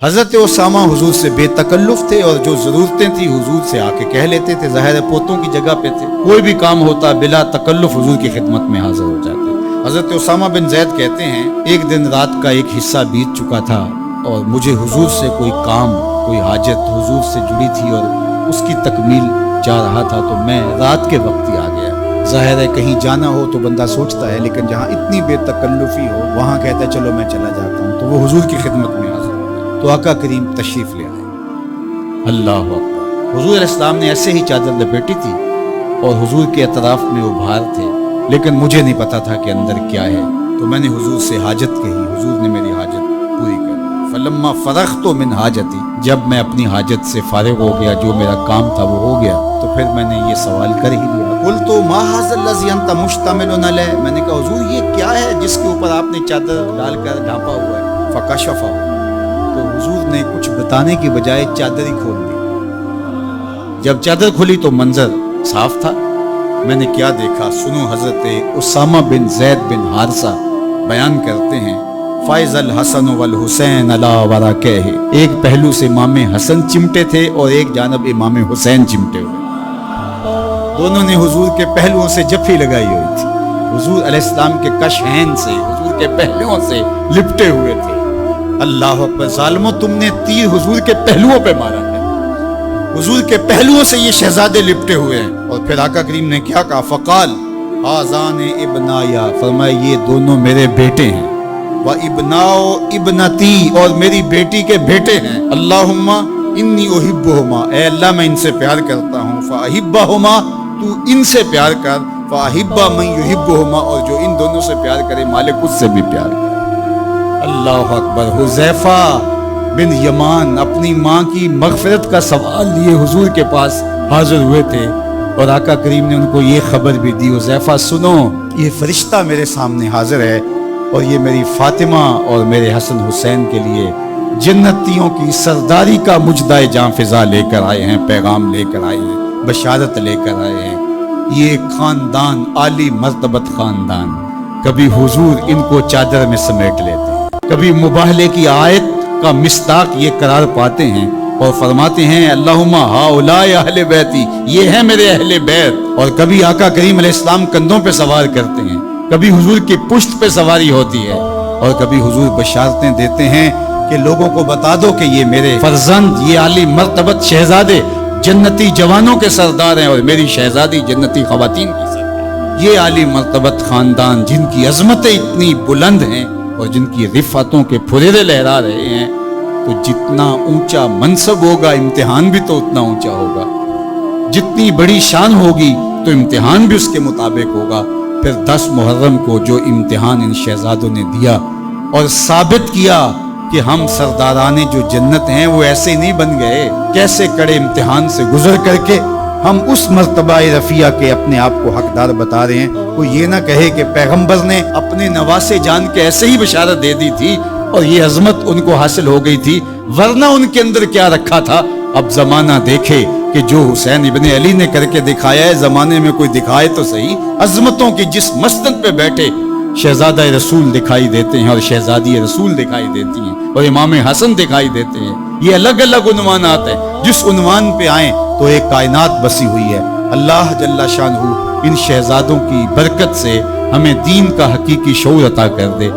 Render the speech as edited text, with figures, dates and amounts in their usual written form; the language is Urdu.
حضرت اسامہ حضور سے بے تکلف تھے اور جو ضرورتیں تھی حضور سے آ کے کہہ لیتے تھے، ظاہر پوتوں کی جگہ پہ تھے، کوئی بھی کام ہوتا بلا تکلف حضور کی خدمت میں حاضر ہو جاتے۔ حضرت اسامہ بن زید کہتے ہیں ایک دن رات کا ایک حصہ بیت چکا تھا اور مجھے حضور سے کوئی کام، کوئی حاجت حضور سے جڑی تھی اور اس کی تکمیل چاہ رہا تھا، تو میں رات کے وقت ہی آ گیا۔ ظاہر ہے کہیں جانا ہو تو بندہ سوچتا ہے، لیکن جہاں اتنی بے تکلفی ہو وہاں کہتا ہے چلو میں چلا جاتا ہوں، تو وہ حضور کی خدمت میں حاضر ہو گیا۔ تو آقا کریم تشریف لے آئے۔ اللہ اکبر۔ حضور علیہ السلام نے ایسے ہی چادر لپیٹی تھی اور حضور کے اطراف میں وہ بھار تھے، لیکن مجھے نہیں پتا تھا کہ اندر کیا ہے، تو میں نے حضور سے حاجت کہی، حضور نے میری حاجت پوری کر دی۔ فلما فرغت من حاجتی، جب میں اپنی حاجت سے فارغ ہو گیا، جو میرا کام تھا وہ ہو گیا، تو پھر میں نے یہ سوال کر ہی لیا، قلت ما ھذا الذی انت مشتمل علیہ، میں نے کہا حضور یہ کیا ہے جس کے اوپر آپ نے چادر ڈال کر ڈھانپا ہوا ہے؟ فکشف، تو حضور نے کچھ بتانے کی بجائے چادر ہی کھول دی۔ جب چادر کھلی تو منظر صاف تھا۔ میں نے کیا دیکھا سنو، حضرت اسامہ بن زید بن حارثہ بیان کرتے ہیں، فائز الحسن والحسین علی ورقہ، ایک پہلو سے امام حسن چمٹے تھے اور ایک جانب امام حسین چمٹے ہوئے، دونوں نے حضور کے پہلوؤں سے جفی لگائی ہوئی تھی، حضور علیہ السلام کے کشہین سے، حضور کے پہلوؤں سے لپٹے ہوئے تھے۔ اللہ اکبر، ظالموں تم نے تیر حضور کے پہلوؤں پہ مارا ہے، حضور کے پہلوؤں سے یہ شہزادے لپٹے ہوئے ہیں۔ اور پھر آقا کریم نے کیا کہا؟ فقال ھذان ابنایا، فرمایا یہ دونوں میرے بیٹے ہیں، و ابناؤ ابنتی، اور میری بیٹی کے بیٹے ہیں۔ اللہم انی احبہما، اے اللہ میں ان سے پیار کرتا ہوں، فاحبہما، تو ان سے پیار کر، فاحب من یحبہما، اور جو ان دونوں سے پیار کرے مالک اس سے بھی پیار کرے۔ اللہ اکبر۔ حذیفہ بن یمان اپنی ماں کی مغفرت کا سوال لیے حضور کے پاس حاضر ہوئے تھے، اور آقا کریم نے ان کو یہ خبر بھی دی، حذیفہ سنو، یہ فرشتہ میرے سامنے حاضر ہے اور یہ میری فاطمہ اور میرے حسن حسین کے لیے جنتیوں کی سرداری کا مجدہ جاں فضا لے کر آئے ہیں، پیغام لے کر آئے ہیں، بشارت لے کر آئے ہیں۔ یہ خاندان عالی مرتبت خاندان، کبھی حضور ان کو چادر میں سمیٹ لیتے ہیں، کبھی مباہلے کی آیت کا مصداق یہ قرار پاتے ہیں اور فرماتے ہیں اللہم ہؤلاء اہل بیتی، یہ ہیں میرے اہل بیت، اور کبھی آقا کریم علیہ السلام کندھوں پہ سوار کرتے ہیں، کبھی حضور کی پشت پہ سواری ہوتی ہے، اور کبھی حضور بشارتیں دیتے ہیں کہ لوگوں کو بتا دو کہ یہ میرے فرزند، یہ عالی مرتبت شہزادے جنتی جوانوں کے سردار ہیں، اور میری شہزادی جنتی خواتین کی سردار۔ یہ عالی مرتبت خاندان جن کی عظمتیں اتنی بلند ہیں اور جن کی رفعتوں کے پھریرے لہرا رہے ہیں، تو جتنا اونچا منصب ہوگا امتحان بھی تو اتنا اونچا ہوگا، جتنی بڑی شان ہوگی تو امتحان بھی اس کے مطابق ہوگا۔ پھر 10 محرم کو جو امتحان ان شہزادوں نے دیا اور ثابت کیا کہ ہم سرداران جو جنت ہیں وہ ایسے نہیں بن گئے، کیسے کڑے امتحان سے گزر کر کے ہم اس مرتبہ رفیع کے اپنے آپ کو حقدار بتا رہے ہیں۔ کوئی یہ نہ کہے کہ پیغمبر نے اپنے نواسے جان کے ایسے ہی بشارت دے دی تھی اور یہ عظمت ان کو حاصل ہو گئی تھی، ورنہ ان کے اندر کیا رکھا تھا۔ اب زمانہ دیکھے کہ جو حسین ابن علی نے کر کے دکھایا ہے، زمانے میں کوئی دکھائے تو صحیح۔ عظمتوں کی جس مسند پہ بیٹھے شہزادہ رسول دکھائی دیتے ہیں اور شہزادی رسول دکھائی دیتی ہیں اور امام حسن دکھائی دیتے ہیں، یہ الگ الگ عنوانات ہیں، جس عنوان پہ آئیں تو ایک کائنات بسی ہوئی ہے۔ اللہ جل شانہ ان شہزادوں کی برکت سے ہمیں دین کا حقیقی شعور عطا کر دے۔